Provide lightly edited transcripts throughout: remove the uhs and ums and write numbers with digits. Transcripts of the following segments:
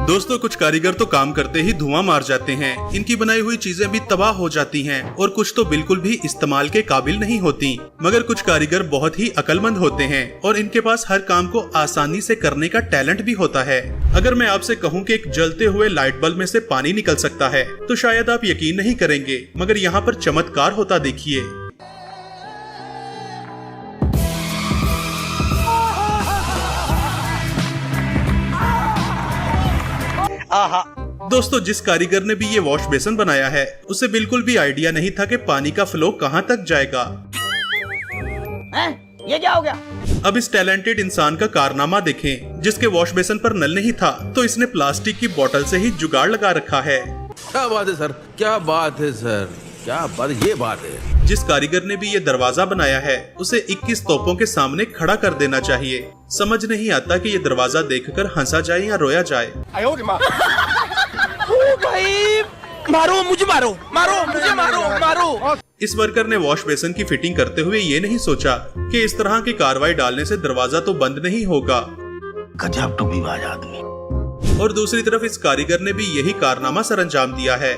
दोस्तों कुछ कारीगर तो काम करते ही धुआं मार जाते हैं। इनकी बनाई हुई चीजें भी तबाह हो जाती हैं और कुछ तो बिल्कुल भी इस्तेमाल के काबिल नहीं होती। मगर कुछ कारीगर बहुत ही अक्लमंद होते हैं और इनके पास हर काम को आसानी से करने का टैलेंट भी होता है। अगर मैं आपसे कहूँ कि एक जलते हुए लाइट बल्ब में से पानी निकल सकता है तो शायद आप यकीन नहीं करेंगे, मगर यहाँ पर चमत्कार होता देखिए। दोस्तों जिस कारीगर ने भी ये वॉश बेसिन बनाया है उसे बिल्कुल भी आइडिया नहीं था कि पानी का फ्लो कहाँ तक जाएगा। ये क्या हो गया? अब इस टैलेंटेड इंसान का कारनामा देखें, जिसके वॉश बेसिन पर नल नहीं था तो इसने प्लास्टिक की बोतल से ही जुगाड़ लगा रखा है। क्या बात है सर, क्या बात है सर, क्या बात, ये बात है। जिस कारीगर ने भी ये दरवाजा बनाया है उसे 21 तोपों के सामने खड़ा कर देना चाहिए। समझ नहीं आता कि ये दरवाजा देखकर हंसा जाए या रोया जाए। ओ भाई, मारो मुझे, मारो मुझे, मारो। इस वर्कर ने वॉश बेसिन की फिटिंग करते हुए ये नहीं सोचा कि इस तरह की कार्रवाई डालने से दरवाजा तो बंद नहीं होगा। गजब टूबीबाज आदमी। और दूसरी तरफ इस कारीगर ने भी यही कारनामा सरअंजाम दिया है।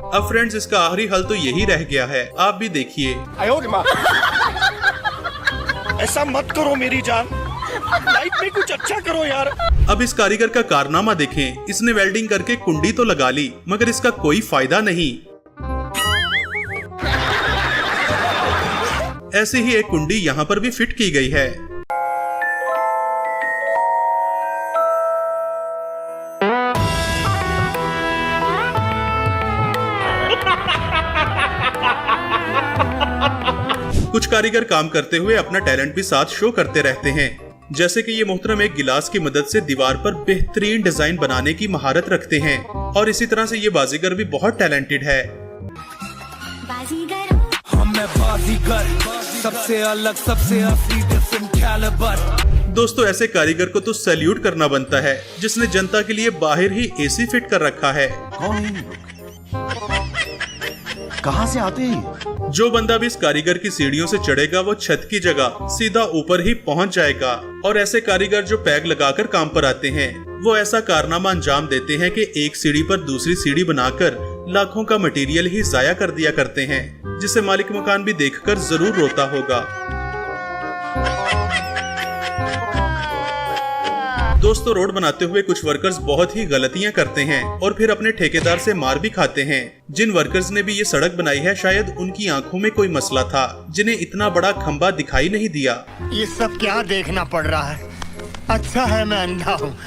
अब फ्रेंड्स इसका आखिरी हल तो यही रह गया है, आप भी देखिए। ऐसा मत करो मेरी जान, लाइफ में कुछ अच्छा करो यार। अब इस कारीगर का कारनामा देखें, इसने वेल्डिंग करके कुंडी तो लगा ली मगर इसका कोई फायदा नहीं। ऐसे ही एक कुंडी यहाँ पर भी फिट की गई है। कुछ कारीगर काम करते हुए अपना टैलेंट भी साथ शो करते रहते हैं। जैसे कि ये मोहतरम एक गिलास की मदद से दीवार पर बेहतरीन डिजाइन बनाने की महारत रखते हैं और इसी तरह से ये बाजीगर भी बहुत टैलेंटेड है। बाजीगर सबसे अलग, सबसे असली, डिफरेंट कैलिबर। दोस्तों ऐसे कारीगर को तो सैल्यूट करना बनता है जिसने जनता के लिए बाहर ही एसी फिट कर रखा है। कहाँ से आते हैं? जो बंदा भी इस कारीगर की सीढ़ियों से चढ़ेगा वो छत की जगह सीधा ऊपर ही पहुंच जाएगा। और ऐसे कारीगर जो पैग लगाकर काम पर आते हैं वो ऐसा कारनामा अंजाम देते हैं कि एक सीढ़ी पर दूसरी सीढ़ी बनाकर लाखों का मटेरियल ही जाया कर दिया करते हैं, जिसे मालिक मकान भी देखकर जरूर रोता होगा। दोस्तों रोड बनाते हुए कुछ वर्कर्स बहुत ही गलतियां करते हैं और फिर अपने ठेकेदार से मार भी खाते हैं। जिन वर्कर्स ने भी ये सड़क बनाई है शायद उनकी आंखों में कोई मसला था, जिन्हें इतना बड़ा खंबा दिखाई नहीं दिया। ये सब क्या देखना पड़ रहा है? अच्छा है मैं अंधा हूँ।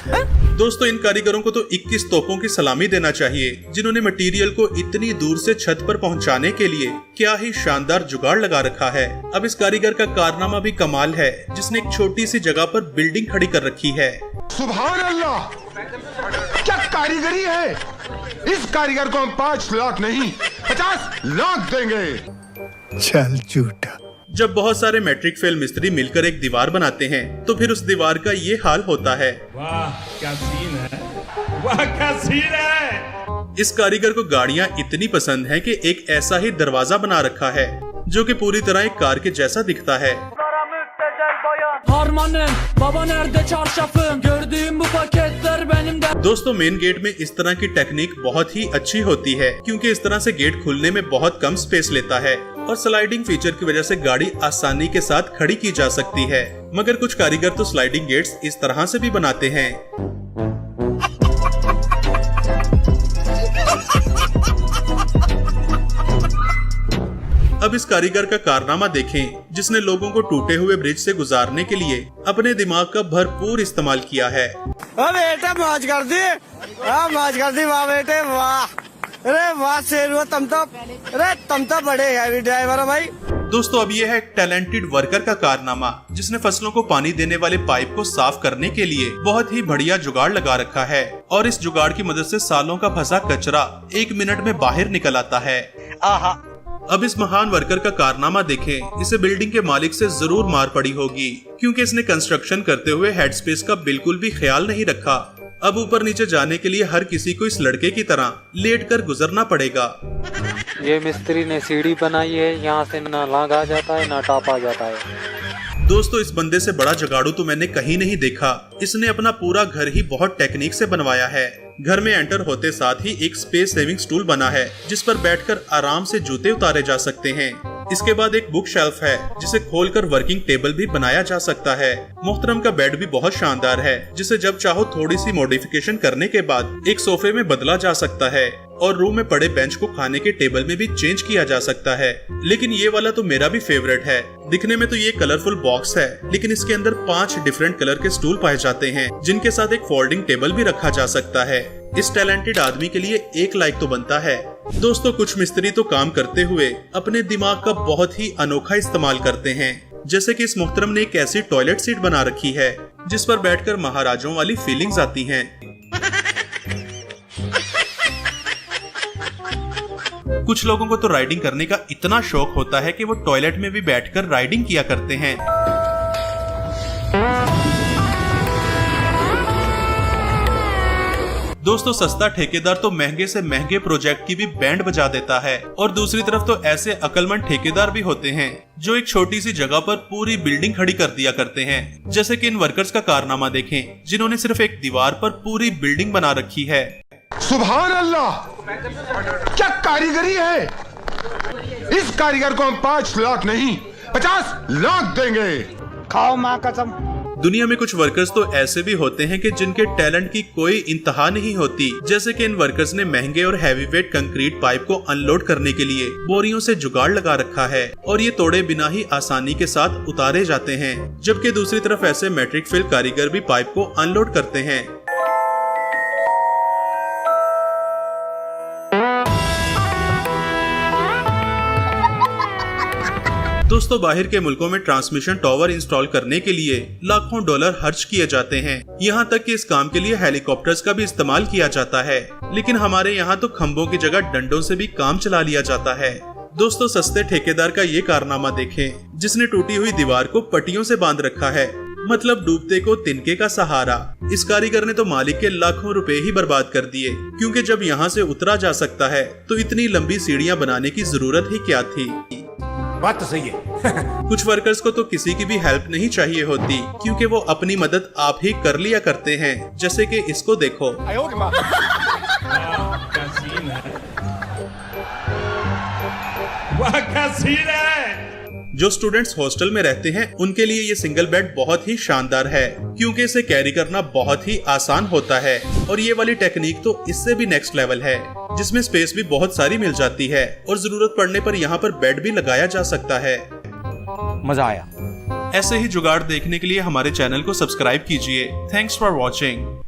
दोस्तों इन कारीगरों को तो 21 तोपों की सलामी देना चाहिए, जिन्होंने मटेरियल को इतनी दूर से छत पर पहुंचाने के लिए क्या ही शानदार जुगाड़ लगा रखा है। अब इस कारीगर का कारनामा भी कमाल है, जिसने एक छोटी सी जगह पर बिल्डिंग खड़ी कर रखी है। सुभान अल्लाह, क्या कारीगरी है। इस कारीगर को हम 5 लाख नहीं 50 लाख देंगे। चल झूठा। जब बहुत सारे मैट्रिक फेल मिस्त्री मिलकर एक दीवार बनाते हैं तो फिर उस दीवार का ये हाल होता है। वाह क्या सीन है, वाह क्या सीन है। इस कारीगर को गाड़ियाँ इतनी पसंद हैं कि एक ऐसा ही दरवाजा बना रखा है जो कि पूरी तरह एक कार के जैसा दिखता है। दोस्तों मेन गेट में इस तरह की टेक्निक बहुत ही अच्छी होती है क्योंकि इस तरह से गेट खुलने में बहुत कम स्पेस लेता है और स्लाइडिंग फीचर की वजह से गाड़ी आसानी के साथ खड़ी की जा सकती है। मगर कुछ कारीगर तो स्लाइडिंग गेट्स इस तरह से भी बनाते हैं। अब इस कारीगर का कारनामा देखें, जिसने लोगों को टूटे हुए ब्रिज से गुजारने के लिए अपने दिमाग का भरपूर इस्तेमाल किया है। बेटे मौज कर दी, मौज कर दी, वाह बेटे वाह। अरे वाह शेर, तुम तो बड़े हैवी ड्राइवर हो भाई। दोस्तों अब ये है एक टैलेंटेड वर्कर का कारनामा, जिसने फसलों को पानी देने वाले पाइप को साफ करने के लिए बहुत ही बढ़िया जुगाड़ लगा रखा है और इस जुगाड़ की मदद से सालों का फंसा कचरा 1 मिनट में बाहर निकल आता है। अब इस महान वर्कर का कारनामा देखें, इसे बिल्डिंग के मालिक से जरूर मार पड़ी होगी क्योंकि इसने कंस्ट्रक्शन करते हुए हेड स्पेस का बिल्कुल भी ख्याल नहीं रखा। अब ऊपर नीचे जाने के लिए हर किसी को इस लड़के की तरह लेटकर गुजरना पड़ेगा। ये मिस्त्री ने सीढ़ी बनाई है, यहाँ से ना लांग आ जाता है ना टाप आ जाता है। दोस्तों इस बंदे से बड़ा जुगाड़ू तो मैंने कहीं नहीं देखा। इसने अपना पूरा घर ही बहुत टेक्निक से बनवाया है। घर में एंटर होते साथ ही एक स्पेस सेविंग स्टूल बना है जिस पर बैठकर आराम से जूते उतारे जा सकते हैं। इसके बाद एक बुक शेल्फ है जिसे खोलकर वर्किंग टेबल भी बनाया जा सकता है। मोहतरम का बेड भी बहुत शानदार है जिसे जब चाहो थोड़ी सी मॉडिफिकेशन करने के बाद एक सोफे में बदला जा सकता है और रूम में पड़े बेंच को खाने के टेबल में भी चेंज किया जा सकता है। लेकिन ये वाला तो मेरा भी फेवरेट है। दिखने में तो ये कलरफुल बॉक्स है लेकिन इसके अंदर 5 डिफरेंट कलर के स्टूल पाए जाते हैं जिनके साथ एक फोल्डिंग टेबल भी रखा जा सकता है। इस टैलेंटेड आदमी के लिए 1 लाइक तो बनता है। दोस्तों कुछ मिस्त्री तो काम करते हुए अपने दिमाग का बहुत ही अनोखा इस्तेमाल करते हैं। जैसे कि इस मोहतरम ने एक ऐसी टॉयलेट सीट बना रखी है जिस पर बैठकर महाराजाओं वाली फीलिंग्स आती हैं। कुछ लोगों को तो राइडिंग करने का इतना शौक होता है कि वो टॉयलेट में भी बैठकर राइडिंग किया करते हैं। दोस्तों सस्ता ठेकेदार तो महंगे से महंगे प्रोजेक्ट की भी बैंड बजा देता है और दूसरी तरफ तो ऐसे अक्लमंद ठेकेदार भी होते हैं जो एक छोटी सी जगह पर पूरी बिल्डिंग खड़ी कर दिया करते हैं। जैसे कि इन वर्कर्स का कारनामा देखें जिन्होंने सिर्फ एक दीवार पर पूरी बिल्डिंग बना रखी है। सुभान अल्लाह, क्या कारीगरी है। इस कारीगर को हम 5 लाख नहीं 50 लाख देंगे। खाओ माँ कसम। दुनिया में कुछ वर्कर्स तो ऐसे भी होते हैं कि जिनके टैलेंट की कोई इंतहा नहीं होती। जैसे कि इन वर्कर्स ने महंगे और हैवी वेट कंक्रीट पाइप को अनलोड करने के लिए बोरियों से जुगाड़ लगा रखा है और ये तोड़े बिना ही आसानी के साथ उतारे जाते हैं। जबकि दूसरी तरफ ऐसे मैट्रिक फेल कारीगर भी पाइप को अनलोड करते हैं। दोस्तों बाहर के मुल्कों में ट्रांसमिशन टावर इंस्टॉल करने के लिए लाखों डॉलर खर्च किए जाते हैं। यहाँ तक कि इस काम के लिए हेलीकॉप्टर्स का भी इस्तेमाल किया जाता है। लेकिन हमारे यहाँ तो खंभों की जगह डंडों से भी काम चला लिया जाता है। दोस्तों सस्ते ठेकेदार का ये कारनामा देखें जिसने टूटी हुई दीवार को पट्टियों से बांध रखा है, मतलब डूबते को तिनके का सहारा। इस कारीगर ने तो मालिक के लाखों रुपए ही बर्बाद कर दिए क्योंकि जब यहाँ से उतरा जा सकता है तो इतनी लंबी सीढ़ियाँ बनाने की जरूरत ही क्या थी। बात तो सही है। कुछ वर्कर्स को तो किसी की भी हेल्प नहीं चाहिए होती क्योंकि वो अपनी मदद आप ही कर लिया करते हैं। जैसे कि इसको देखो। क्या सीन है, वाह क्या सीन है। जो स्टूडेंट्स हॉस्टल में रहते हैं उनके लिए ये सिंगल बेड बहुत ही शानदार है क्योंकि इसे कैरी करना बहुत ही आसान होता है। और ये वाली टेक्निक तो इससे भी नेक्स्ट लेवल है जिसमें स्पेस भी बहुत सारी मिल जाती है और जरूरत पड़ने पर यहाँ पर बेड भी लगाया जा सकता है। मजा आया। ऐसे ही जुगाड़ देखने के लिए हमारे चैनल को सब्सक्राइब कीजिए। Thanks for watching.